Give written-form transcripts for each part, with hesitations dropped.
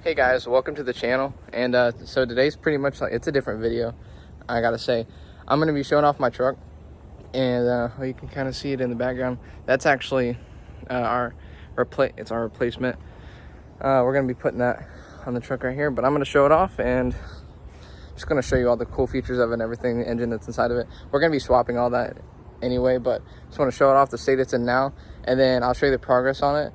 Hey guys, welcome to the channel. And so today's pretty much like, it's a different video, I gotta say. I'm gonna be showing off my truck, and you can kind of see it in the background. That's actually our replacement. We're gonna be putting that on the truck right here, but I'm gonna show it off and just gonna show you all the cool features of it and everything, the engine that's inside of it. We're gonna be swapping all that anyway, but just want to show it off, the state it's in now, and then I'll show you the progress on it.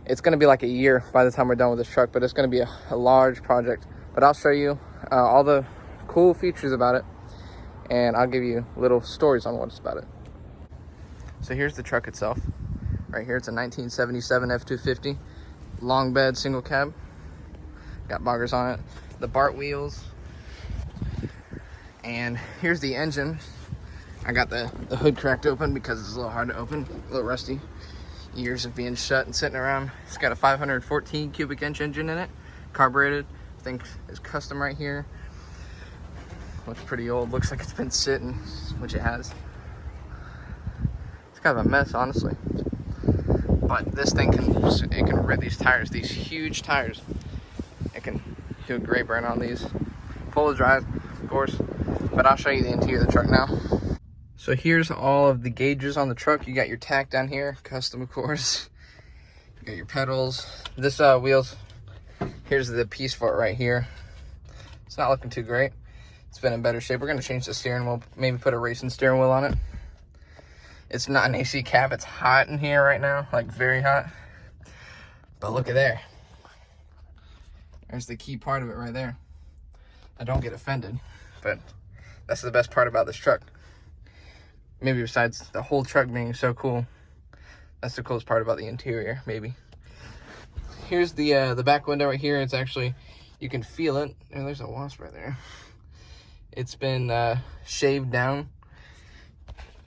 It's going to be like a year by the time we're done with this truck, but it's going to be a large project. But I'll show you all the cool features about it, and I'll give you little stories on what's about it. So here's the truck itself. Right here, it's a 1977 F-250. Long bed, single cab. Got boggers on it. The Bart wheels. And here's the engine. I got the hood cracked open because it's a little hard to open, a little rusty. Years of being shut and sitting around. It's got a 514 cubic inch engine in it, carbureted. I think it's custom right here. Looks pretty old. Looks like it's been sitting, which it has. It's kind of a mess, honestly. But this thing can rip these tires, these huge tires. It can do a great burn on these. Full drive, of course. But I'll show you the interior of the truck now. So here's all of the gauges on the truck. You got your tack down here, custom of course. You got your pedals. This wheels, here's the piece for it right here. It's not looking too great. It's been in better shape. We're gonna change the steering wheel, maybe put a racing steering wheel on it. It's not an AC cab, it's hot in here right now, like very hot. But look at there. There's the key part of it right there. I don't get offended, but that's the best part about this truck. Maybe besides the whole truck being so cool, that's the coolest part about the interior, maybe. Here's the back window right here. It's actually, you can feel it. And there's a wasp right there. It's been shaved down.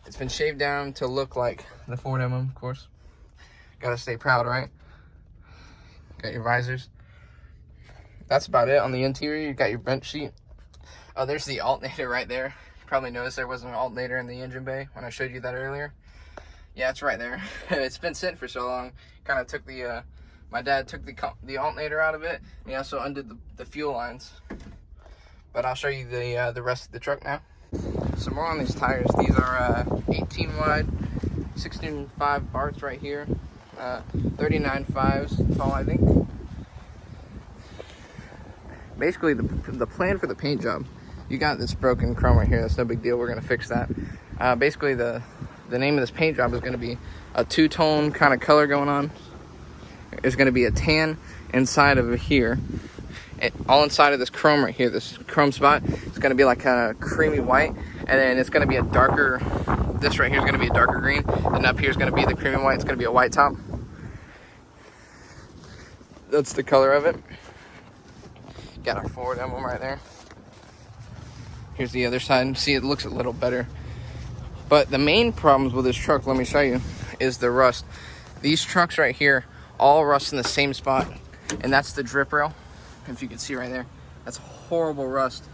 It's been shaved down to look like the Ford Emblem, of course. Gotta stay proud, right? Got your visors. That's about it on the interior. You got your bench seat. Oh, there's the alternator right there. Probably noticed there wasn't an alternator in the engine bay when I showed you that earlier. Yeah, it's right there. It's been sitting for so long. Kind of took the my dad took the alternator out of it, and he also undid the fuel lines. But I'll show you the rest of the truck now. Some more on these tires. These are 18 wide, 16.5 Barts right here, 39.5s tall, I think. Basically, the plan for the paint job. You got this broken chrome right here. That's no big deal. We're gonna fix that. Basically, the name of this paint job is gonna be a two-tone kind of color going on. There's gonna be a tan inside of here. All inside of this chrome right here, this chrome spot, it's gonna be like kind of creamy white, and then it's gonna be a darker. This right here is gonna be a darker green, and up here is gonna be the creamy white. It's gonna be a white top. That's the color of it. Got our Ford emblem right there. Here's the other side. See, it looks a little better. But the main problems with this truck, let me show you, is the rust. These trucks right here all rust in the same spot, and that's the drip rail. If you can see right there, that's horrible rust.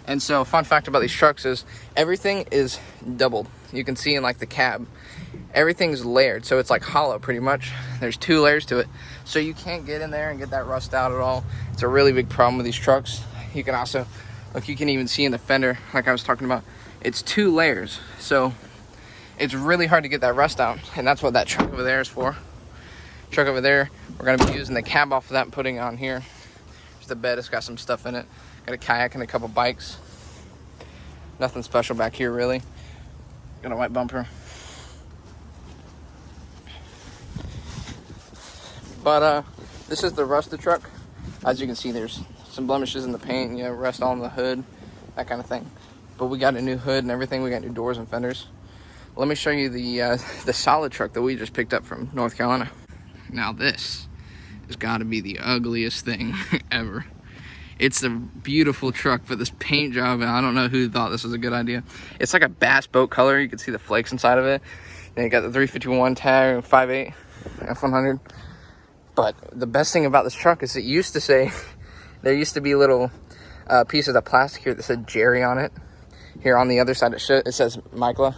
And so, fun fact about these trucks is everything is doubled. You can see in like the cab, everything's layered, so it's like hollow pretty much. There's 2 layers to it, so you can't get in there and get that rust out at all. It's a really big problem with these trucks. You can also, look, you can even see in the fender, like I was talking about, it's 2 layers. So it's really hard to get that rust out. And that's what that truck over there is for. Truck over there, we're gonna be using the cab off of that and putting it on here. There's the bed, it's got some stuff in it. Got a kayak and a couple bikes. Nothing special back here really. Got a white bumper. But this is the rusted truck. As you can see, there's some blemishes in the paint, you know, rust on the hood, that kind of thing. But we got a new hood and everything. We got new doors and fenders. Let me show you the solid truck that we just picked up from North Carolina. Now this has got to be the ugliest thing ever. It's a beautiful truck, but this paint job, I don't know who thought this was a good idea. It's like a bass boat color. You can see the flakes inside of it. Then you got the 351 tag, 5.8 F100. But the best thing about this truck is it used to say, there used to be little pieces of plastic here that said Jerry on it. Here on the other side it says Michaela.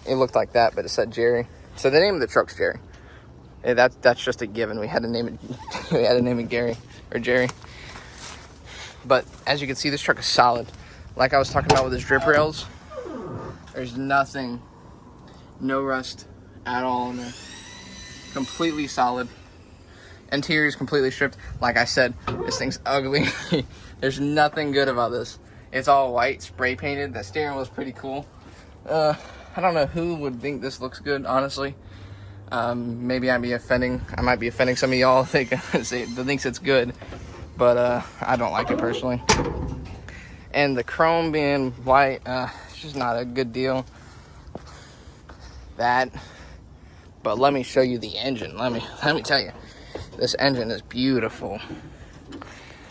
It looked like that, but it said Jerry. So the name of the truck's Jerry. That's just a given. We had to name it. We had to name it Gary or Jerry. But as you can see, this truck is solid. Like I was talking about with his drip rails, there's nothing, no rust at all in there. Completely solid. Interior is completely stripped. Like I said, this thing's ugly. There's nothing good about this. It's all white, spray painted. The steering wheel's pretty cool. I don't know who would think this looks good, honestly. Maybe I might be offending some of y'all that thinks it's good, but I don't like it personally. And the chrome being white, it's just not a good deal. But let me show you the engine. Let me tell you, this engine is beautiful.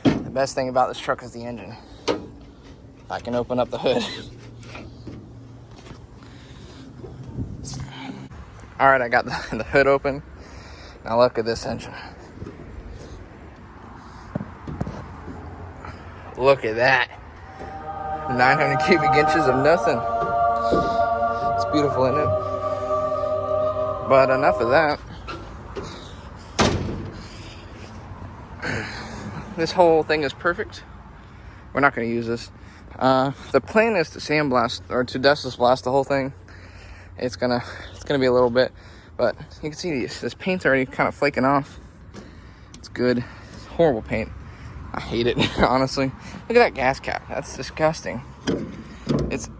The best thing about this truck is the engine. If I can open up the hood. All right, I got the hood open. Now look at this engine. Look at that. 900 cubic inches of nothing. It's beautiful, isn't it? But enough of that. This whole thing is perfect. We're not going to use this. The plan is to sandblast or to dustless blast the whole thing. It's gonna be a little bit, but you can see this paint's already kind of flaking off. It's good. It's horrible paint. I hate it, honestly. Look at that gas cap. That's disgusting. It's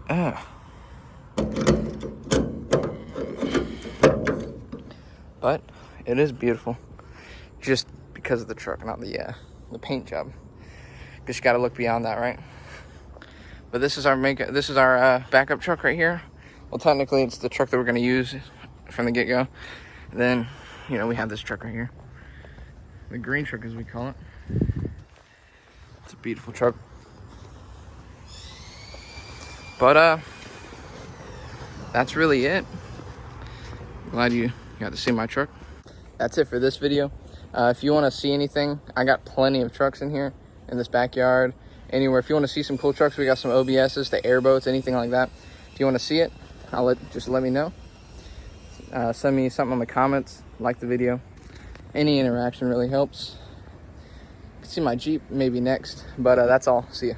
but it is beautiful, just because of the truck, not the paint job. Because you got to look beyond that, right? But this is our backup truck right here. Well, technically, it's the truck that we're going to use from the get-go. Then, we have this truck right here. The green truck, as we call it. It's a beautiful truck. But, that's really it. Glad you got to see my truck. That's it for this video. If you want to see anything, I got plenty of trucks in here, in this backyard, anywhere. If you want to see some cool trucks, we got some OBSs, the airboats, anything like that. If you want to see it, just let me know. Send me something in the comments, like the video. Any interaction really helps. You can see my Jeep maybe next, but that's all. See ya.